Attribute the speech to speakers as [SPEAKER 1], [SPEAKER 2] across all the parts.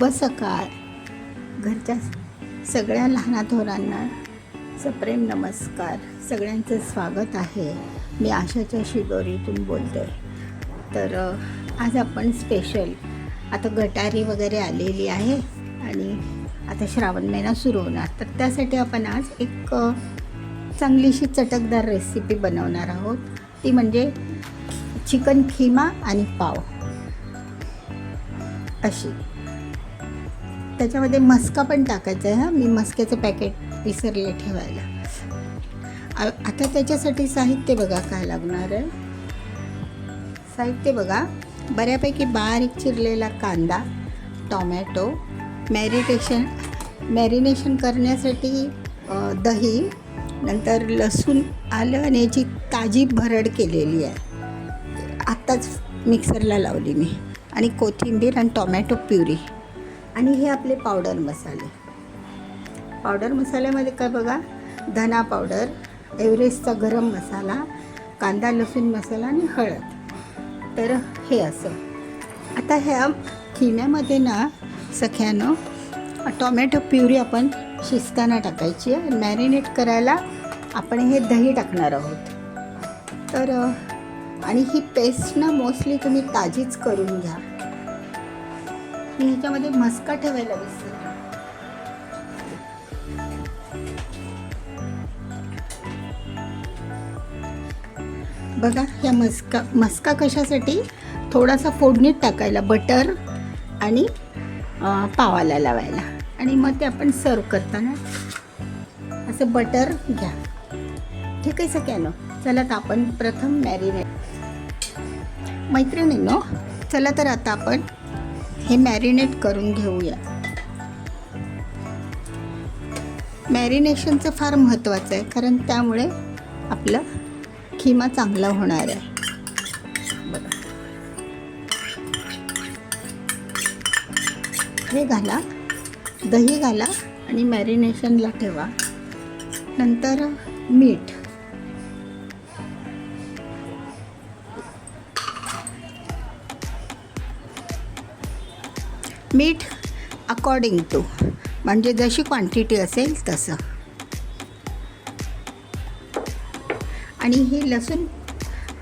[SPEAKER 1] शुभ सकाळ. घरच्या सगळ्या लहानाथोरांना सप्रेम नमस्कार. सगळ्यांचं स्वागत आहे. मी आशाच्या शिदोरीतून बोलते. तर आज आपण स्पेशल, आता गटारी वगैरे आलेली आहे आणि आता श्रावण महिना सुरू होणार, तर त्यासाठी आपण आज एक चांगलीशी चटकदार रेसिपी बनवणार आहोत. ती म्हणजे चिकन खिमा आणि पाव अशी. त्याच्यामध्ये मस्का पण टाकायचा आहे. मी मस्क्याचं पॅकेट विसरले ठेवायला. आता त्याच्यासाठी साहित्य बघा काय लागणार आहे. साहित्य बघा, बऱ्यापैकी बारीक चिरलेला कांदा, टोमॅटो, मॅरिनेशन करण्यासाठी दही, नंतर लसूण, आलं आणि याची ताजी भरड केलेली आहे, आत्ताच मिक्सरला लावली मी, आणि कोथिंबीर आणि टोमॅटो प्युरी. आणि हे आपले पावडर मसाले. पावडर मसाल्यामध्ये काय बघा, धना पावडर, एव्हरेस्टचा गरम मसाला, कांदा लसूण मसाला आणि हळद. तर हे असं. आता ह्या खिम्यामध्ये ना सख्यानं टोमॅटो प्युरी आपण शिजताना टाकायची आहे. मॅरिनेट करायला आपण हे दही टाकणार आहोत. तर आणि ही पेस्ट ना मोस्टली तुम्ही ताजीच करून घ्या. मी ह्याच्यामध्ये मस्का ठेवायला विसरले. बघा, ह्या मस्का कशासाठी, थोडासा फोडणीत टाकायला, बटर आणि पावाला लावायला, आणि मग ते आपण सर्व करताना असं बटर घ्या. ठीक आहे सगळ्यांना. चला तर आपण प्रथम मैत्रिणींनो, चला तर आता आपण हे मॅरिनेट करून घेऊया. मॅरिनेशनचं फार महत्त्वाचं आहे, कारण त्यामुळे आपलं खिमा चांगला होणार आहे. बघा, हे घाला, दही घाला आणि मॅरिनेशनला ठेवा. नंतर मीठ, मीठ अकॉर्डिंग टू, म्हणजे जशी क्वांटिटी असेल तसं. आणि ही लसूण,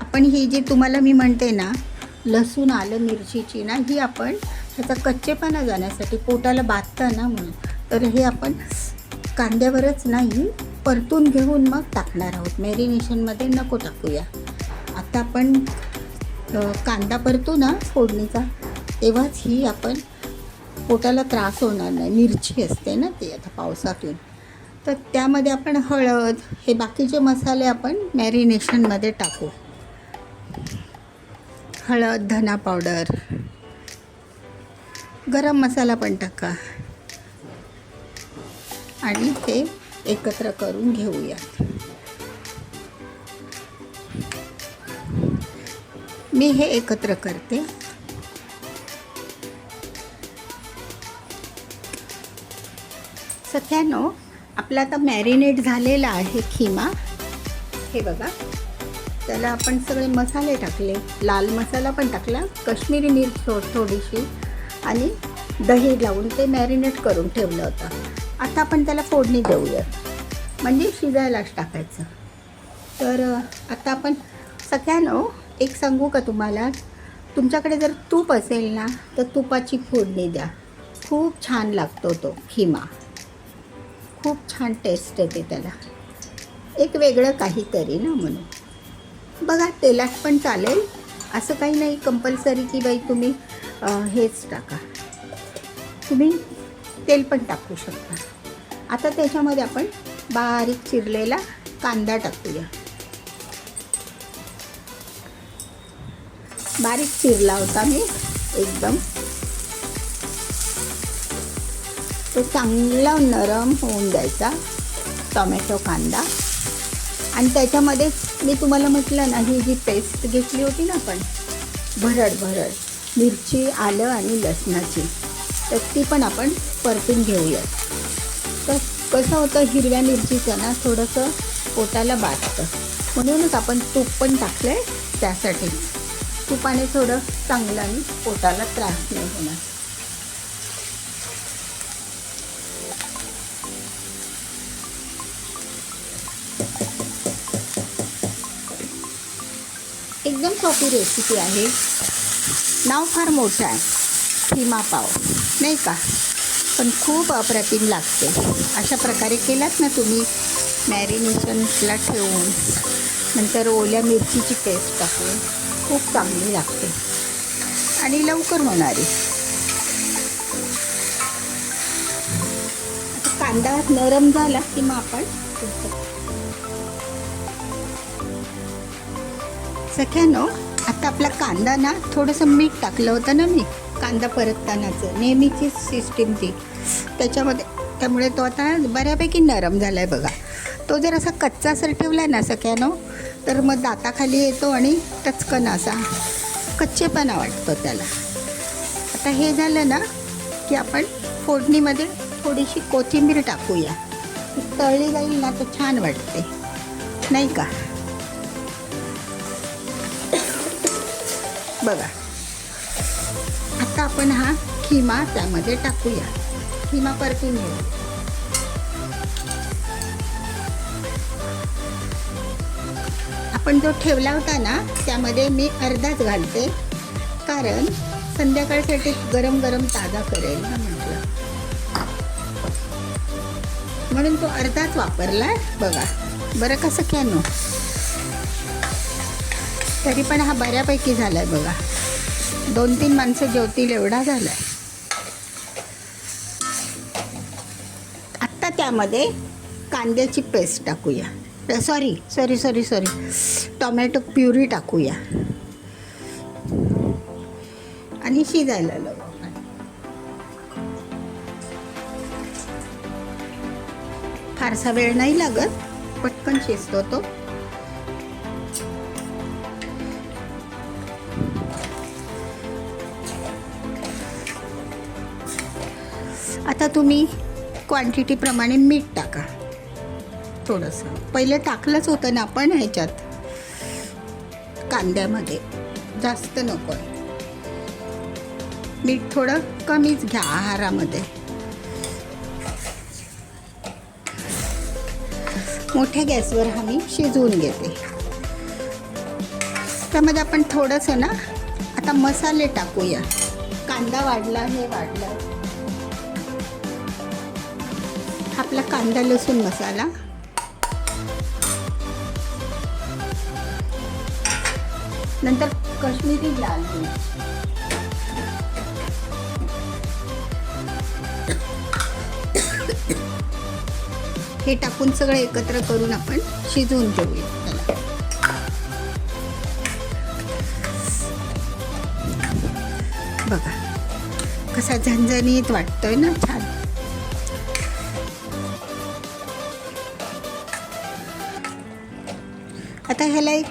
[SPEAKER 1] आपण ही जी तुम्हाला मी म्हणते ना लसूण आलं मिरचीची ना, ही आपण ह्याचा कच्चेपणा जाण्यासाठी, पोटाला बाधतं ना म्हणून, तर हे आपण कांद्यावरच नाही परतून घेऊन मग टाकणार आहोत. मॅरिनेशनमध्ये नको टाकूया. आता आपण कांदा परतू ना फोडणीचा, तेव्हाच ही आपण पोटाला त्रास होणार नाही. मिरची असते ना ती आता पावसातून, तर त्यामध्ये आपण हळद, हे बाकीचे मसाले आपण मॅरिनेशनमध्ये टाकू. हळद, धना पावडर, गरम मसाला पण टाका आणि हे एकत्र करून घेऊया. मी हे एकत्र करते. सख्यानो, आपला आता मॅरिनेट झालेला आहे खिमा. हे बघा, त्याला आपण सगळे मसाले टाकले, लाल मसाला पण टाकला, काश्मीरी मिरच थोडीशी, आणि दही लावून ते मॅरिनेट करून ठेवलं होतं. आता आपण त्याला फोडणी देऊया, म्हणजे शिजायलाच टाकायचं. तर आता आपण सख्यानो, एक सांगू का तुम्हाला, तुमच्याकडे जर तूप असेल ना तर तुपाची फोडणी द्या. खूप छान लागतो तो खिमा. खूप छान टेस्ट येते त्याला, एक वेगळं काहीतरी ना म्हणून. बघा, तेलात पण चालेल, असं काही नाही कंपल्सरी की बाई तुम्ही हेच टाका. तुम्ही तेल पण टाकू शकता. आता त्याच्यामध्ये आपण बारीक चिरलेला कांदा टाकूया. बारीक चिरला होता मी एकदम. तो चांगला नरम होऊन द्यायचा टोमॅटो कांदा. आणि त्याच्यामध्ये मी तुम्हाला म्हटलं ना, ही जी पेस्ट घेतली होती ना आपण, भरड मिरची, आलं आणि लसणाची, तर ती पण आपण परतून घेऊयात. तर कसं होतं, हिरव्या मिरचीचं ना थोडंसं पोटाला बाधतं, म्हणूनच आपण तूप पण टाकलं आहे. त्यासाठी तुपाने थोडं चांगलं आणि पोटाला त्रास नाही होणार. एकदम सोपी रेसिपी आहे. नाव फार मोठं आहे, खिमा पाव, नाही का? पण खूप अप्रतिम लागते. अशा प्रकारे केलात ना तुम्ही, मॅरिनेशनला ठेवून नंतर ओल्या मिरचीची पेस्ट टाकून, खूप चांगली लागते आणि लवकर होणारी. आता कांदा नरम झाला की मग आपण सख्यानो, आता आपला कांदा ना, थोडंसं मीठ टाकलं होतं ना मी कांदा परततानाचं, नेहमीची सिस्टीम ती त्याच्यामध्ये, त्यामुळे तो आता बऱ्यापैकी नरम झाला आहे बघा. तो जर असा कच्चा सर ठेवला ना सख्यानो, तर मग दाताखाली येतो आणि टचकन असा कच्चेपणा वाटतो त्याला. आता हे झालं ना की आपण फोडणीमध्ये थोडीशी कोथिंबीर टाकूया. तळली जाईल ना तर छान वाटते, नाही का? बघा, आता आपण हा खिमा त्यामध्ये टाकूया. खिमा परतून घेऊ. आपण जो ठेवला होता ना त्यामध्ये मी अर्धाच घालते, कारण संध्याकाळसाठी गरम गरम ताजा करेल ना म्हटलं, म्हणून तो अर्धाच वापरला. बघा बरं कसं कॅनो, तरी पण हा बऱ्यापैकी झाला आहे बघा. 2-3 माणसं जेवतील एवढा झाला आहे. आत्ता त्यामध्ये कांद्याची पेस्ट टाकूया. सॉरी टोमॅटो प्युरी टाकूया आणि शिजायला लावू. फारसा वेळ नाही लागत, पटकन शिजतो तो. आता तुम्ही क्वांटिटीप्रमाणे मीठ टाका. थोडंसं पहिलं टाकलंच होतं ना आपण ह्याच्यात कांद्यामध्ये, जास्त नको आहे. मीठ थोडं कमीच घ्या आहारामध्ये. मोठ्या गॅसवर हा मी शिजवून घेते. त्यामध्ये आपण थोडंसं ना आता मसाले टाकूया. कांदा वाढला, हे वाढलं. आपला कांदा लसूण मसाला, नंतर काश्मीरी लाल मिर्च, हे टाकून सगळं एकत्र करून आपण शिजवून घेऊया त्याला. बघा कसा झणझणीत वाटतोय ना, छान. आता ह्याला एक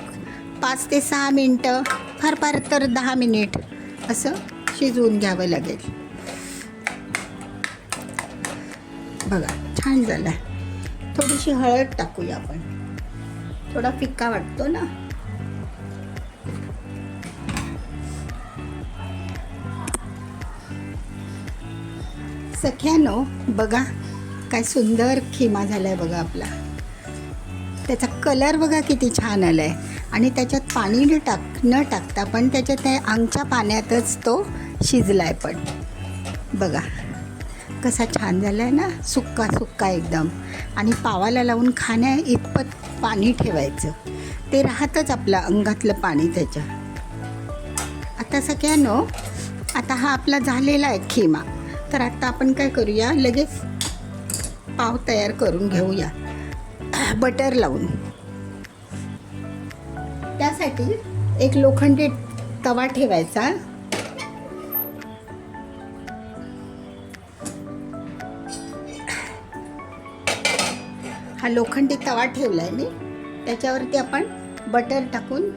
[SPEAKER 1] 5 ते 6 मिनटं, फार तर 10 मिनिट असं शिजवून घ्यावं लागेल. बघा छान झालं. थोडीशी हळद टाकूया आपण, थोडा फिक्का वाटतो ना. सख्यानो बघा काय सुंदर खिमा झालाय बघा आपला. त्याचा कलर बघा किती छान आला आहे. आणि त्याच्यात पाणी न टाकता पण त्याच्यात अंगच्या पाण्यातच तो शिजला आहे. पण बघा कसा छान झाला आहे ना, सुक्का एकदम. आणि पावाला लावून खाण्या इतपत पाणी ठेवायचं, ते राहतच आपलं अंगातलं पाणी त्याच्या. आता सगळ्यांनो, आता हा आपला झालेला आहे खिमा. तर आता आपण काय करूया, लगेच पाव तयार करून घेऊया बटर लावून. त्यासाठी एक लोखंडी तवा ठेवायचा. हा लोखंडी तवा ठेवलाय मी, त्याच्यावरती आपण बटर टाकून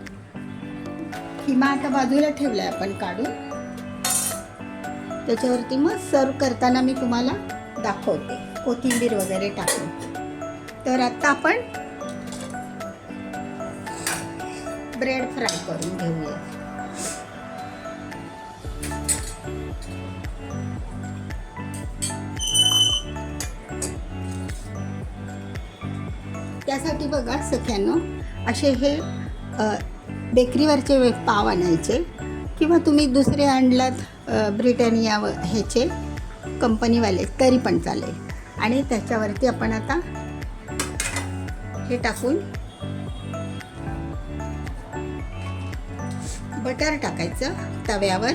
[SPEAKER 1] खिमा आता बाजूला ठेवलाय आपण काढून. त्याच्यावरती मग सर्व करताना मी तुम्हाला दाखवते कोथिंबीर वगैरे टाकून. तर आता आपण ब्रेड फ्राय करून घेऊया. त्यासाठी बघा सख्यांनो, असे हे बेकरीवरचे पाव आणायचे किंवा तुम्ही दुसरे आणलात ब्रिटानिया ह्याचे कंपनीवाले तरी पण चालेल. आणि त्याच्यावरती आपण आता हे टाकून बटर टाकायचं तव्यावर.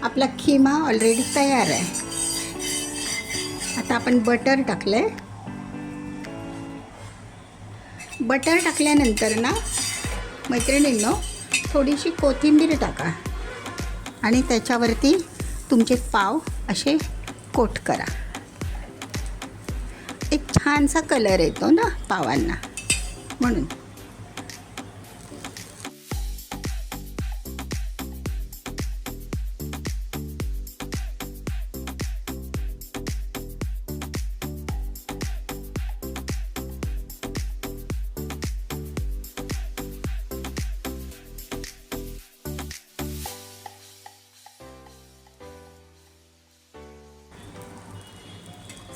[SPEAKER 1] आपला खिमा ऑलरेडी तयार आहे. आता आपण बटर टाकलंय. बटर टाकल्यानंतर ना मैत्रिणींनो थोडीशी कोथिंबीर टाका आणि त्याच्यावरती तुमचे पाव असे कोट करा. एक छानसा कलर येतो ना पावांना म्हणून.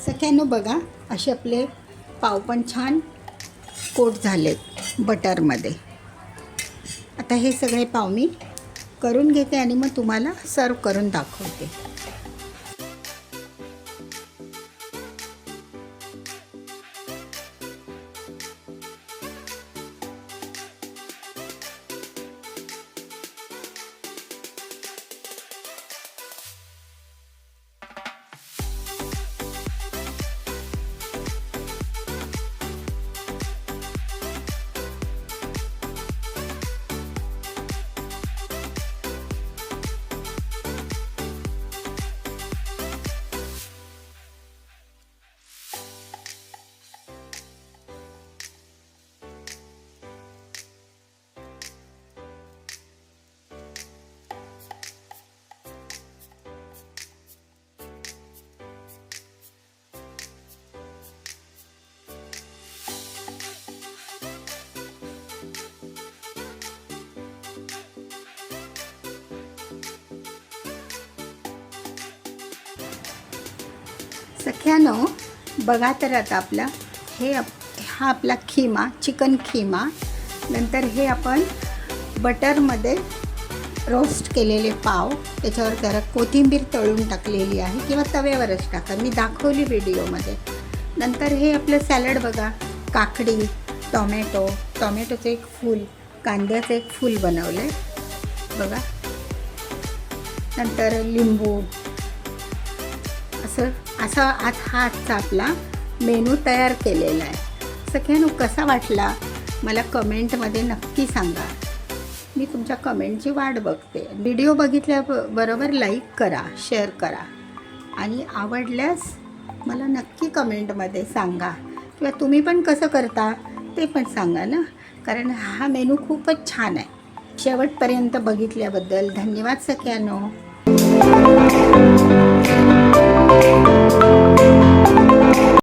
[SPEAKER 1] सगळ्यांना बघा असे आपले पाव पण छान कोट झालेत बटरमध्ये. आता हे सगळे पाव मी करून घेते आणि मग तुम्हाला सर्व करून दाखवते. सख्यानो बघा तर आता आपला हा आपला खिमा चिकन खिमा. नंतर हे आपण बटरमध्ये रोस्ट केलेले पाव, त्याच्यावर जरा कोथिंबीर तळून टाकलेली आहे किंवा तव्यावरच टाका, मी दाखवली व्हिडिओमध्ये. नंतर हे आपलं सॅलड बघा, काकडी, टॉमॅटोचं एक फूल, कांद्याचं एक फूल बनवलं आहे बघा. नंतर लिंबू. असा आजचा आपला मेनू तयार केलेला आहे. सगळ्यांना कसा वाटला मला कमेंटमध्ये नक्की सांगा. मी तुमच्या कमेंटची वाट बघते. व्हिडिओ बघितल्याबरोबर लाईक करा, शेअर करा आणि आवडल्यास मला नक्की कमेंटमध्ये सांगा किंवा तुम्ही पण कसं करता ते पण सांगा ना, कारण हा मेनू खूपच छान आहे. शेवटपर्यंत बघितल्याबद्दल धन्यवाद सगळ्यांनो.